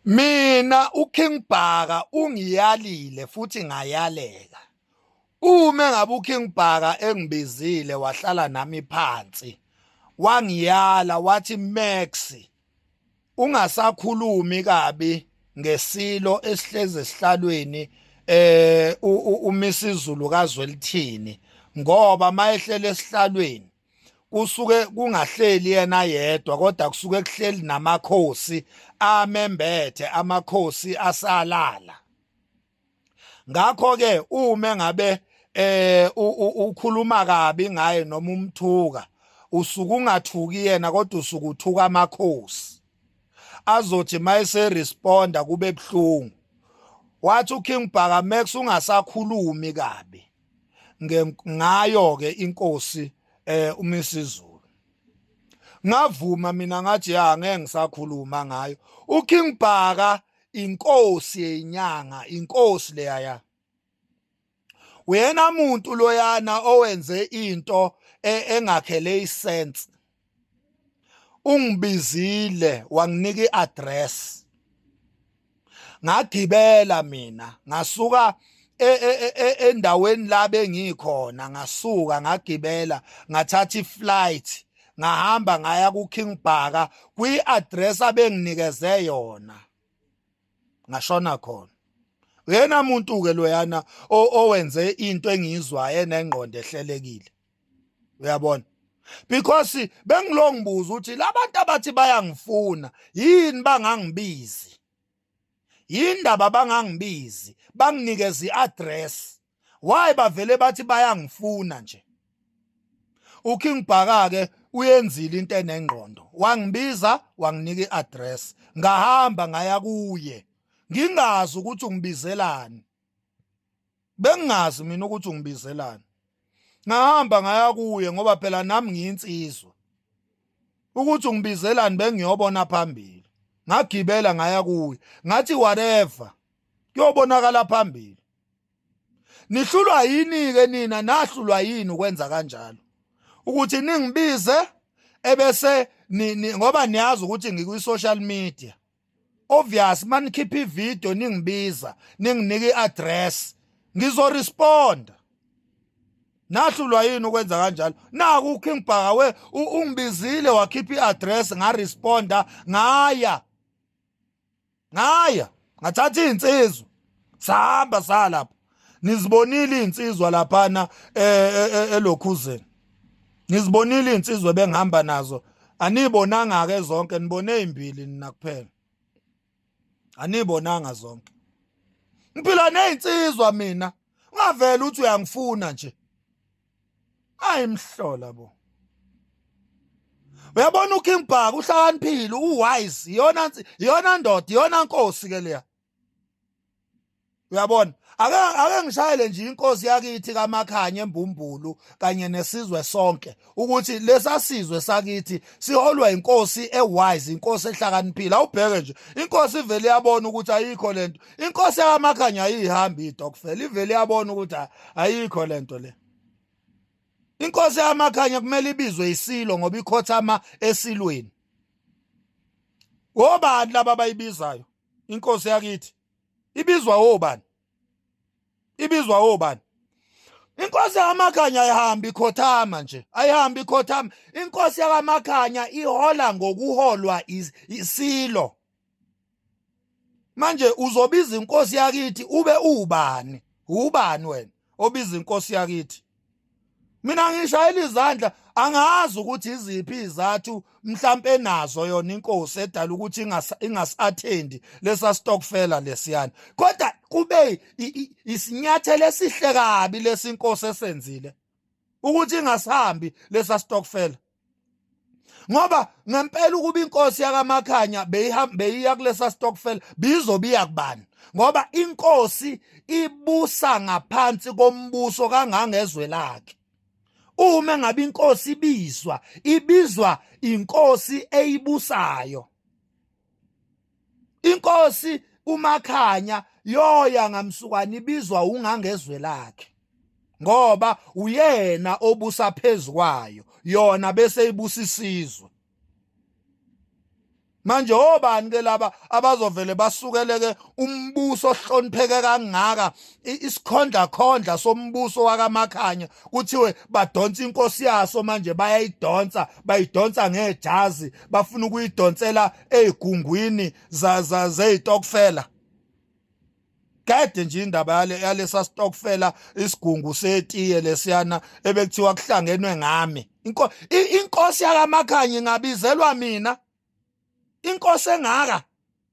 Mina uKing Bhaka ungiyalile futhi ngayaleka. Uma ngabe uKing Bhaka engibizile wahlala nami phansi, wangiyala wathi Max, ungasakhulumi kabi ngesilo esihleze esihlalweni uMisizulu kaZwelithini ngoba mayehlele esihlalweni kusuke kungahleli yena yedwa kodwa kusuke kuhleli namakhosi amembethe amakhosi asalala. Ngakho ke uma ngabe ukhuluma kabi ngaye noma umthuka usuke ungathuki yena kodwa usuke uthuka amakhosi azothi mayese responda kube ebhlungu. Wathi uKing Bhaka Max ungasakhulumi kabi ngayo ke inkosi uMisizulu. Ngavuma mina ngathi ya ngeke ngisakhuluma ngayo. uKing Bhaka inkosi yenyanga, inkosi leya. Wena umuntu loyana owenze into engakhele isense. Ungibizile wanginika iaddress. Ngagibela mina, ngasuka endaweni la bengikhona, ngasuka ngagibela, ngathatha iflight, ngahamba ngaya kuKing Bhaka kwi-address abenginikeze yona. Ngashona khona. Wena umuntu ke loyana owenze into engizwayo enengqondo ehlelekile. Uyabona? Because bengilongibuza ukuthi labantu abathi bayangifuna yini bangangibizi. Yindaba bangangibizi, banginikeza iaddress. Why bavele bathi bayangifuna nje? uKing Bhaka ke uyenzile into enengqondo. Wangibiza, wanginika iaddress. Ngahamba ngaya kuye. Ngingazi ukuthi ungibizelani. Bengingazi mina ukuthi ungibizelani. Ngahamba ngaya kuye ngoba phela nami ngiyinsizwa. Ukuthi ungibizelani bengiyobona phambili. Ngagibela ngaya kuye. Ngathi whatever. Kuyobonakala phambili. Nihlulwa yini ke nina nahlulwa yini ukwenza kanjalo? Ukuthi ningibize ebese ngoba niyazi ukuthi ngikwi social media. Obvious manikhipha ivideo ningibiza, ninginike iaddress, ngizoresponda. Nahlulwa yini ukwenza kanjalo? Naku uKing Bhaka ungibizile wakhipha iaddress ngaresponda ngaya. Ngathatha insizwa. Sahamba salapha. Nizibonile insizwa laphana eLokhuzeni. Nizibonile insizwa bengihamba nazo. Anibonanga ke zonke, nibone ezimbili nina kuphela. Anibonanga zonke. Ngiphila nezinsizwa mina. Ungavela uthi uyangifuna nje. Ayimhlola bo. Uyabona uKing Bhaka uhlakaniphile, uwise, iyona ndoda, iyona nkosi ke leya. Uyabona? Ake ngishayele nje inkosi yakithi kaMakhanya eMbumbulu kanye nesizwe sonke ukuthi lesasizwe sakithi siholwa inkosi ewise, inkosi ehlakaniphile. Awubheke nje inkosi ivele yabona ukuthi ayikho lento. Inkosi yaMakhanya ayihambi idokfela, ivele yabona ukuthi ayikho lento le. Inkosi yaMakhanya kumele ibizwe isilo ngoba ikhothama esilweni. Obani laba bayibizayo? Inkosi yakithi ibizwa obani? Ibizwa obani? Inkosi yaMakhanya ayihamba ikhothama nje. Ayihamba ikhothama. Inkosi yaMakhanya ihola ngokuholwa isilo. Manje uzobiza inkosi yakithi ube ubani? Ubani wena obiza inkosi yakithi? Mina ngishayela izandla, angazi ukuthi iziphi izathu mhlambe nazo yona inkosi edala ukuthi ingasi-attend lesa stokfela lesiyana. Kodwa kube isinyathelo esihle kabi lesinkosi esenzile ukuthi ingasihambi lesa stokfela. Ngoba ngempela ukuba inkosi yakaMakhanya beyiya kulesa stokfela bizobiya kubani? Ngoba inkosi ibusa ngaphansi kombuso kangangezwe lakhe. Uma ngabe inkosi ibizwa inkosi eyibusayo. Inkosi uMakhanya yoya ngamsukwana ibizwa ungangezwe lakhe. Ngoba uyena obusa phezukwayo, yona bese ibusa isizwe. manje obani ke laba abazovele basukeleke umbuso ohlonipheke kangaka isikhondla khondla sombuso wakaMakhanya kuthiwe badonsa inkosi yaso manje bayidonsa ngejazi bafuna ukuyidonsela ezigungwini zezitokfela kade nje indaba yalesa stokfela isigungu setiye lesiyana ebekuthiwa kuhlangenwe ngami inkosi yakaMakhanya ingabizelwa mina inkosi engaka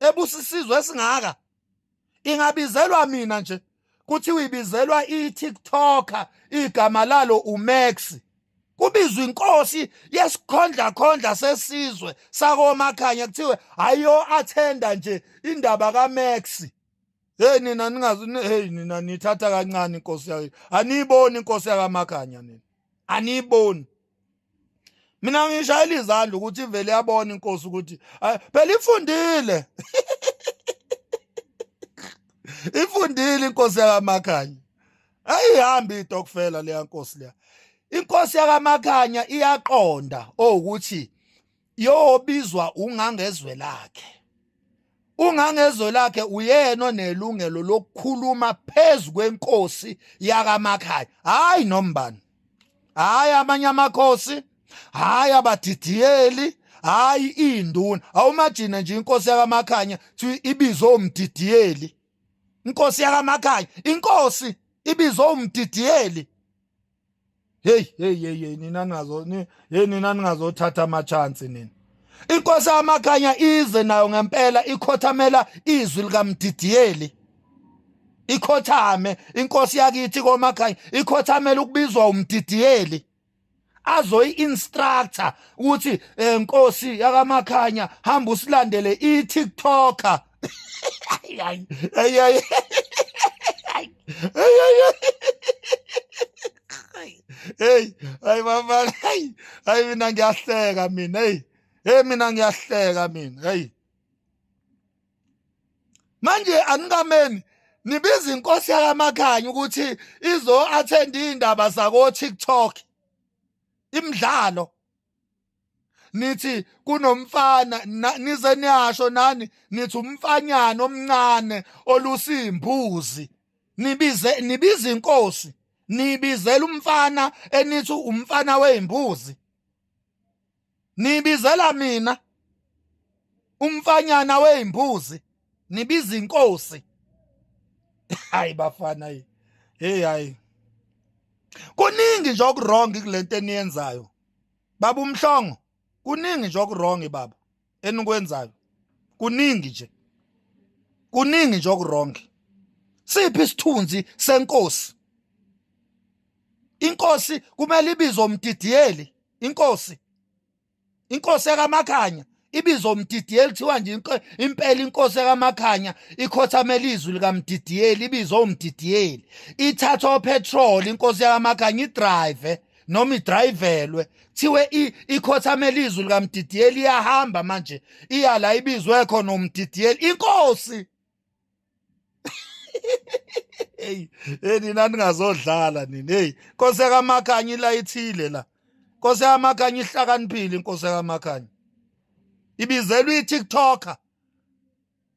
ebusisizwe esingaka ingabizelwa mina nje kuthiwa ibizelwa iTikToker igama lalo uMax kubizwa inkosi yesikhondla khondla sesizwe sakoMakhanya kuthiwe ayo attenda nje indaba kaMax. Hey nina nina nithatha kancane inkosi yakhe aniyiboni inkosi yakaMakhanya nina aniyiboni. Mina ngishayela izandla ukuthi vele yabona inkosi ukuthi phela ifundile ifundile inkosi yakaMakhanya ayihambi itokfela leya nkosi leya. Inkosi yakaMakhanya iyaqonda ukuthi yobizwa ungangezwe lakhe ungangezwe lakhe uyena onelungelo lokukhuluma phezulu kwenkosi yakaMakhanya hayi nombani hayi amanye amakhosi hayi abadidiyeli hayi induna awumagcina nje inkosi yakaMakhanya ibizwe umdidiyeli inkosi yakaMakhanya inkosi ibizwe umdidiyeli. Hey nina ningazothatha amachance nina. Inkosi yakaMakhanya ize nayo ngempela ikhothamela izwi likaMdidiyeli ikhothame inkosi yakithi koMakhanya ikhothamela ukubizwa umdidiyeli azoyi-instructor ukuthi nkosi yakaMakhanya hamba usilandele iTikToker hey mama hey mina ngiyahleka mina mina ngiyahleka mina hey manje anikameni nibiza inkosi yakaMakhanya ukuthi izo attend indaba zako TikTok imidlalo nithi kunomfana nize niyasho nani nithi umfanyana omncane olusimbuzi nibiza inkosi nibizela umfana enithi umfana weimbuzi nibizela mina umfanyana weimbuzi nibiza inkosi hayi bafana hayi kuningi nje okurong kulento eniyenzayo baba uMhlongo kuningi nje okurong baba enikwenzayo kuningi nje okurong. Siphi isithunzi senkosi inkosi kumele ibizwe umdidiyeli inkosi yakaMakhanya ibizwe umdidiyeli thiwa nje impela inkosi yakaMakhanya ikhothamela izwi likaMdidiyeli ibizwe umdidiyeli ithatha upetrol inkosi yakaMakhanya idrive noma idrivelwe thiwe ikhothamela izwi likaMdidiyeli iyahamba manje iya la ibizwe khona umdidiyeli inkosi. Hey nina ningazodlala nini hey inkosi yakaMakhanya ilayithile la inkosi yakaMakhanya ihlakaniphile inkosi yakaMakhanya ibizelwa iTikToker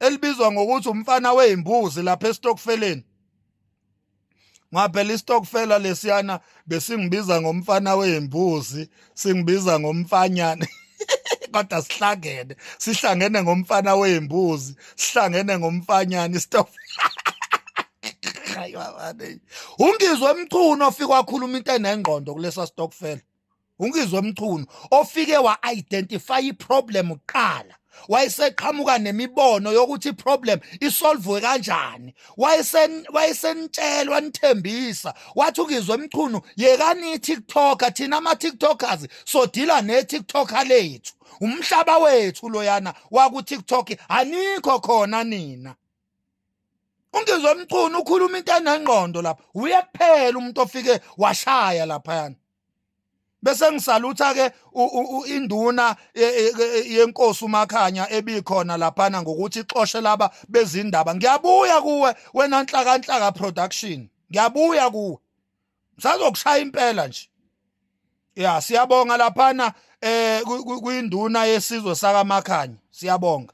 elibizwa ngokuthi umfana weimbuzi lapha estokfeleni ngaphela istokfela lesiyana besingibiza ngomfana weimbuzi singibiza ngomfanyana kodwa sihlangene ngomfana weimbuzi sihlangene ngomfanyana istokfela ungizwe emchuno ofika wakhuluma into enengqondo kulesa stokfela ungizwe emchuno ofike wa-identify iproblem uqala wayeseqhamuka nemibono yokuthi iproblem isolvwe kanjani wayesenitshelwa nithembisa wathi ungizwe emchuno yekani iTikToker thina ama-TikTokers sodila ne-TikToker lethu umhlaba wethu loyana waku-TikTok anikho khona nina. Ungizwe emchuno ukhuluma into enengqondo lapha uye kuphela umuntu ofike washaya laphayana bese ngisalutha ke induna yenkosi uMakhanya ebikhona laphana ngokuthi ixoshe laba bezindaba ngiyabuya kuwe wena Nhlakanhlaka production ngiyabuya kuwe msazokushaya impela nje ya siyabonga laphana kuyinduna yesizwe sakaMakhanya siyabonga.